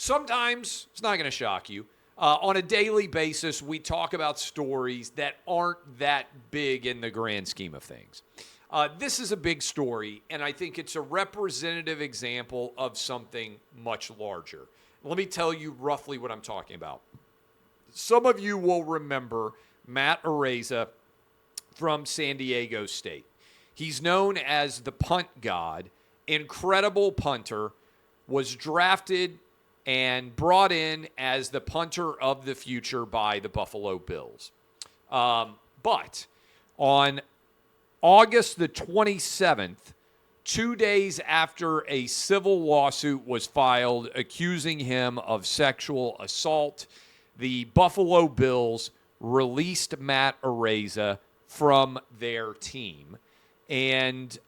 sometimes, it's not going to shock you, on a daily basis, we talk about stories that aren't that big in the grand scheme of things. This is a big story, and I think it's a representative example of something much larger. Let me tell you roughly what I'm talking about. Some of you will remember Matt Araiza from San Diego State. He's known as the punt god, incredible punter, was drafted and brought in as the punter of the future by the Buffalo Bills. But on August the 27th, 2 days after a civil lawsuit was filed accusing him of sexual assault, the Buffalo Bills released Matt Araiza from their team, and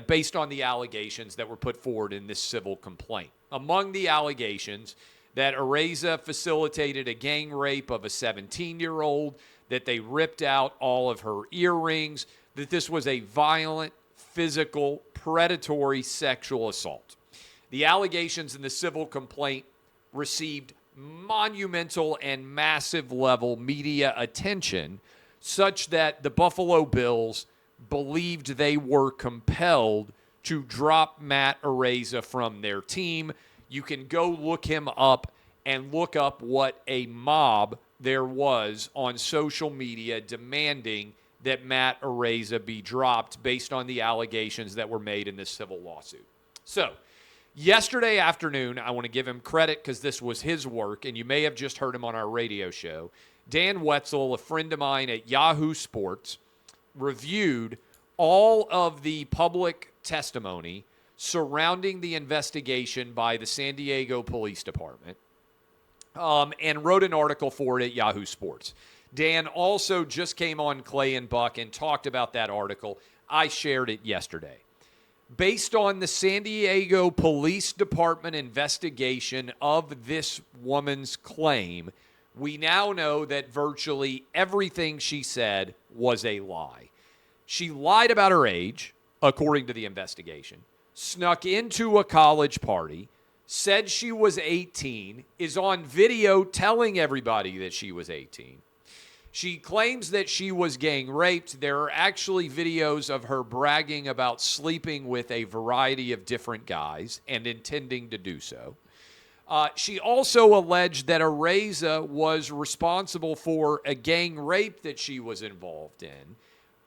based on the allegations that were put forward in this civil complaint. Among the allegations, that Araiza facilitated a gang rape of a 17-year-old, that they ripped out all of her earrings, that this was a violent, physical, predatory sexual assault. The allegations in the civil complaint received monumental and massive level media attention, such that the Buffalo Bills believed they were compelled to drop Matt Araiza from their team. You can go look him up and look up what a mob there was on social media demanding that Matt Araiza be dropped based on the allegations that were made in this civil lawsuit. So, yesterday afternoon, I want to give him credit because this was his work, and you may have just heard him on our radio show. Dan Wetzel, a friend of mine at Yahoo Sports, reviewed all of the public testimony surrounding the investigation by the San Diego Police Department and wrote an article for it at Yahoo Sports. Dan also just came on Clay and Buck and talked about that article. I shared it yesterday. Based on the San Diego Police Department investigation of this woman's claim, we now know that virtually everything she said was a lie. She lied about her age, according to the investigation, snuck into a college party, said she was 18, is on video telling everybody that she was 18. She claims that she was gang raped. There are actually videos of her bragging about sleeping with a variety of different guys and intending to do so. She also alleged that Araiza was responsible for a gang rape that she was involved in.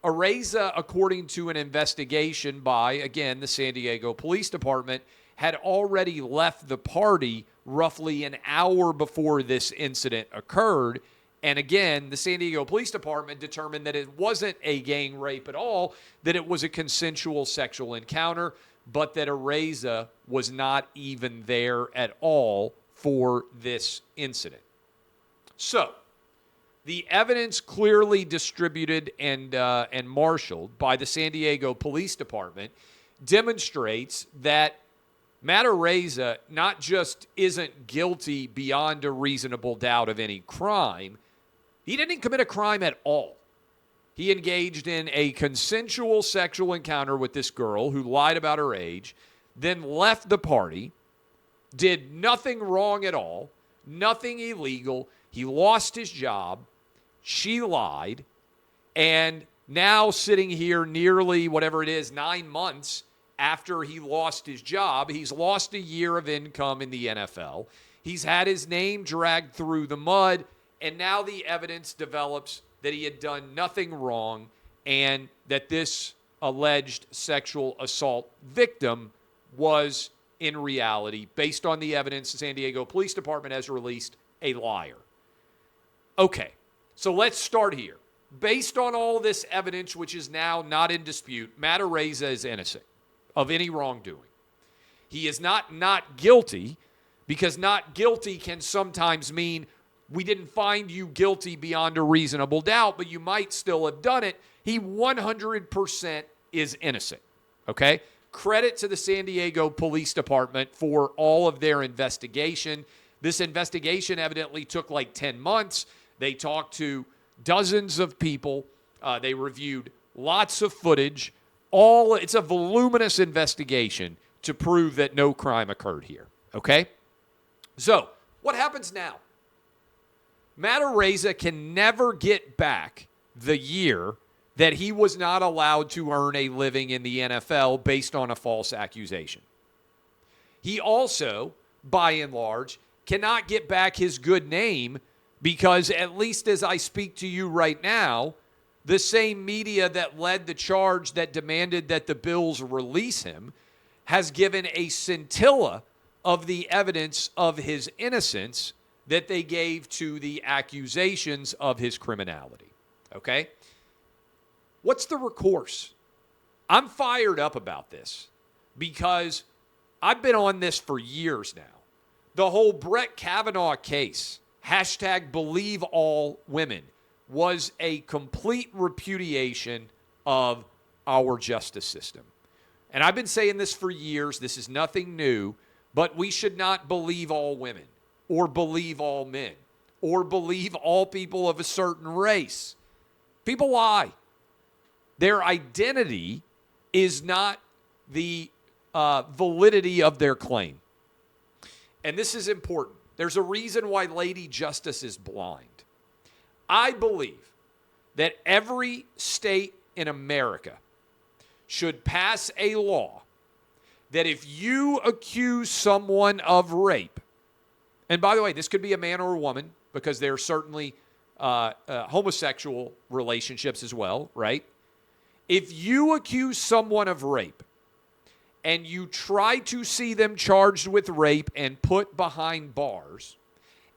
Araiza, according to an investigation by, again, the San Diego Police Department, had already left the party roughly an hour before this incident occurred. And again, the San Diego Police Department determined that it wasn't a gang rape at all, that it was a consensual sexual encounter, but that Araiza was not even there at all for this incident. So, the evidence clearly distributed and marshaled by the San Diego Police Department demonstrates that Matt Araiza not just isn't guilty beyond a reasonable doubt of any crime, he didn't commit a crime at all. He engaged in a consensual sexual encounter with this girl who lied about her age, then left the party, did nothing wrong at all, nothing illegal. He lost his job. She lied. And now sitting here nearly, 9 months after he lost his job, he's lost a year of income in the NFL. He's had his name dragged through the mud, and now the evidence develops that he had done nothing wrong and that this alleged sexual assault victim was, in reality, based on the evidence the San Diego Police Department has released, a liar. Okay, so let's start here. Based on all this evidence, which is now not in dispute, Matt Araiza is innocent of any wrongdoing. He is not guilty, because not guilty can sometimes mean we didn't find you guilty beyond a reasonable doubt, but you might still have done it. He 100% is innocent, okay? Credit to the San Diego Police Department for all of their investigation. This investigation evidently took like 10 months. They talked to dozens of people. They reviewed lots of footage. It's a voluminous investigation to prove that no crime occurred here, okay? So, what happens now? Matt Araiza can never get back the year that he was not allowed to earn a living in the NFL based on a false accusation. He also, by and large, cannot get back his good name because, at least as I speak to you right now, the same media that led the charge that demanded that the Bills release him has given a scintilla of the evidence of his innocence that they gave to the accusations of his criminality. Okay? What's the recourse? I'm fired up about this because I've been on this for years now. The whole Brett Kavanaugh case, #BelieveAllWomen, was a complete repudiation of our justice system. And I've been saying this for years. This is nothing new, but we should not believe all women or believe all men or believe all people of a certain race. People lie. Their identity is not the validity of their claim. And this is important. There's a reason why Lady Justice is blind. I believe that every state in America should pass a law that if you accuse someone of rape, and by the way, this could be a man or a woman because there are certainly homosexual relationships as well, right? If you accuse someone of rape and you try to see them charged with rape and put behind bars,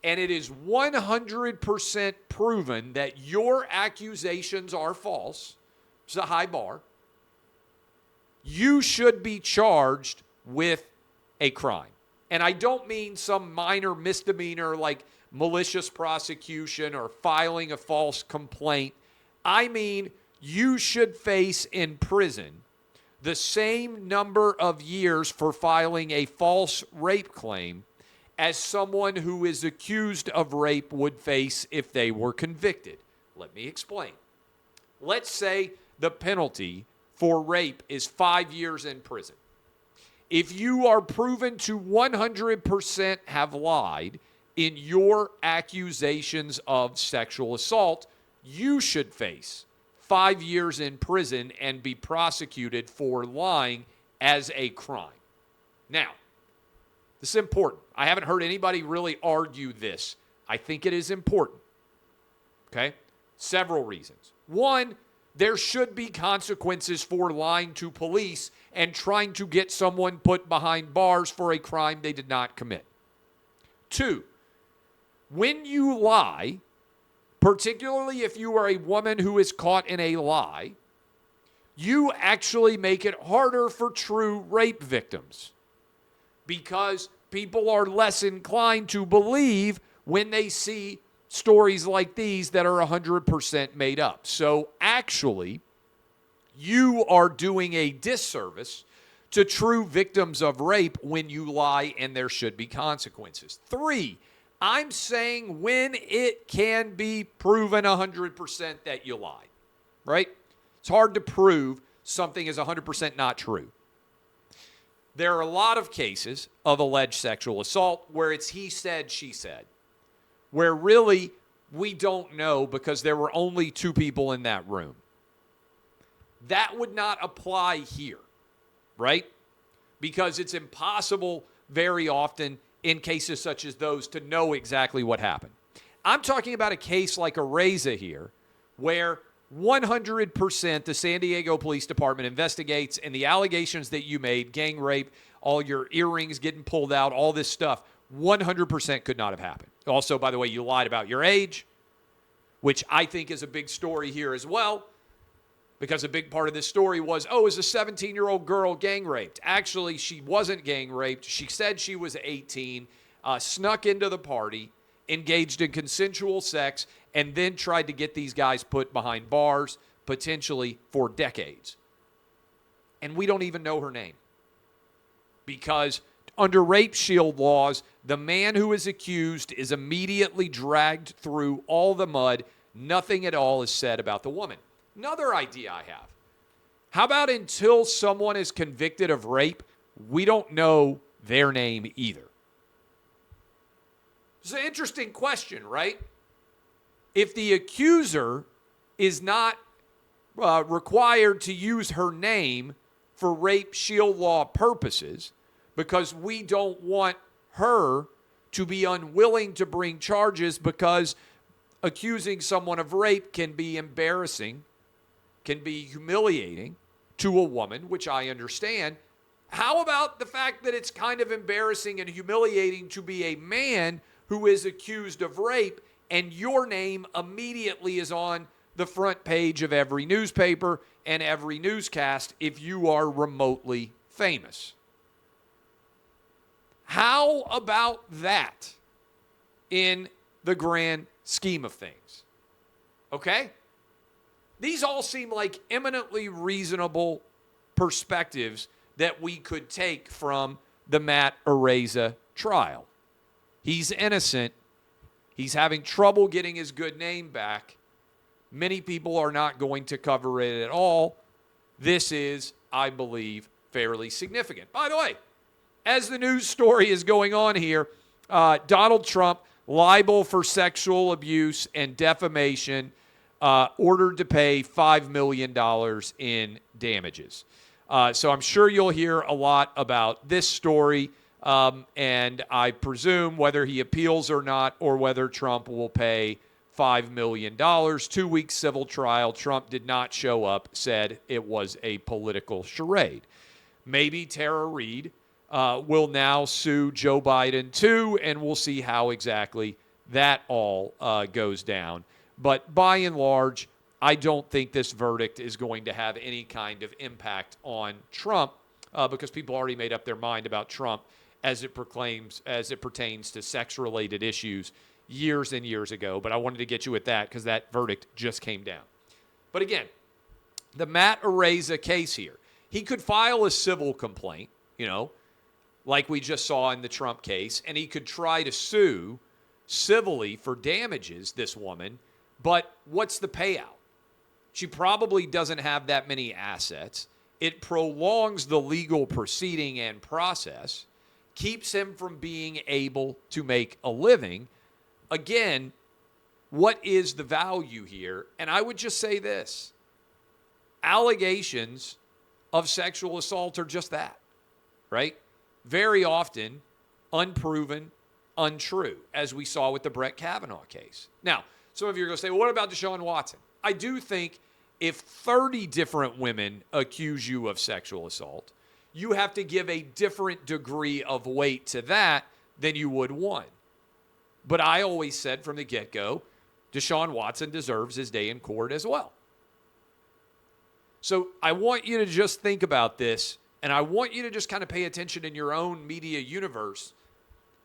and it is 100% proven that your accusations are false, it's a high bar, you should be charged with a crime. And I don't mean some minor misdemeanor like malicious prosecution or filing a false complaint. I mean, you should face in prison the same number of years for filing a false rape claim as someone who is accused of rape would face if they were convicted. Let me explain. Let's say the penalty for rape is 5 years in prison. If you are proven to 100% have lied in your accusations of sexual assault, you should face 5 years in prison and be prosecuted for lying as a crime. Now, this is important. I haven't heard anybody really argue this. I think it is important. Okay? Several reasons. One, there should be consequences for lying to police and trying to get someone put behind bars for a crime they did not commit. Two, when you lie, particularly if you are a woman who is caught in a lie, you actually make it harder for true rape victims because people are less inclined to believe when they see stories like these that are 100% made up. So actually, you are doing a disservice to true victims of rape when you lie, and there should be consequences. Three, I'm saying when it can be proven 100% that you lied, right? It's hard to prove something is 100% not true. There are a lot of cases of alleged sexual assault where it's he said, she said, where really we don't know because there were only two people in that room. That would not apply here, right? Because it's impossible very often in cases such as those to know exactly what happened. I'm talking about a case like Araiza here where 100% the San Diego Police Department investigates and the allegations that you made, gang rape, all your earrings getting pulled out, all this stuff, 100% could not have happened. Also, by the way, you lied about your age, which I think is a big story here as well, because a big part of this story was, is a 17-year-old girl gang raped? Actually, she wasn't gang raped. She said she was 18, snuck into the party, engaged in consensual sex, and then tried to get these guys put behind bars, potentially for decades. And we don't even know her name. Because under rape shield laws, the man who is accused is immediately dragged through all the mud. Nothing at all is said about the woman. Another idea I have. How about until someone is convicted of rape, we don't know their name either? It's an interesting question, right? If the accuser is not required to use her name for rape shield law purposes because we don't want her to be unwilling to bring charges because accusing someone of rape can be embarrassing, can be humiliating to a woman, which I understand. How about the fact that it's kind of embarrassing and humiliating to be a man who is accused of rape and your name immediately is on the front page of every newspaper and every newscast if you are remotely famous? How about that in the grand scheme of things? Okay? These all seem like eminently reasonable perspectives that we could take from the Matt Araiza trial. He's innocent. He's having trouble getting his good name back. Many people are not going to cover it at all. This is, I believe, fairly significant. By the way, as the news story is going on here, Donald Trump, liable for sexual abuse and defamation, ordered to pay $5 million in damages. So I'm sure you'll hear a lot about this story, and I presume whether he appeals or not, or whether Trump will pay $5 million. 2-week civil trial. Trump did not show up, said it was a political charade. Maybe Tara Reade will now sue Joe Biden too, and we'll see how exactly that all goes down. But by and large, I don't think this verdict is going to have any kind of impact on Trump because people already made up their mind about Trump as it pertains to sex-related issues years and years ago. But I wanted to get you at that because that verdict just came down. But again, the Matt Araiza case here, he could file a civil complaint, like we just saw in the Trump case, and he could try to sue civilly for damages, this woman. But what's the payout? She probably doesn't have that many assets. It prolongs the legal proceeding and process, keeps him from being able to make a living. Again, what is the value here? And I would just say this. Allegations of sexual assault are just that, right? Very often unproven, untrue, as we saw with the Brett Kavanaugh case. Now, some of you are going to say, well, what about Deshaun Watson? I do think if 30 different women accuse you of sexual assault, you have to give a different degree of weight to that than you would one. But I always said from the get-go, Deshaun Watson deserves his day in court as well. So I want you to just think about this, and I want you to just kind of pay attention in your own media universe.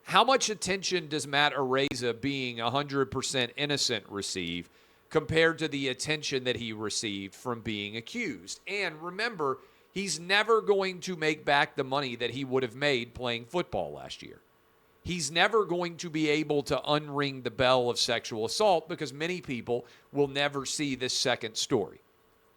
How much attention does Matt Araiza being 100% innocent receive compared to the attention that he received from being accused? And remember, he's never going to make back the money that he would have made playing football last year. He's never going to be able to unring the bell of sexual assault because many people will never see this second story.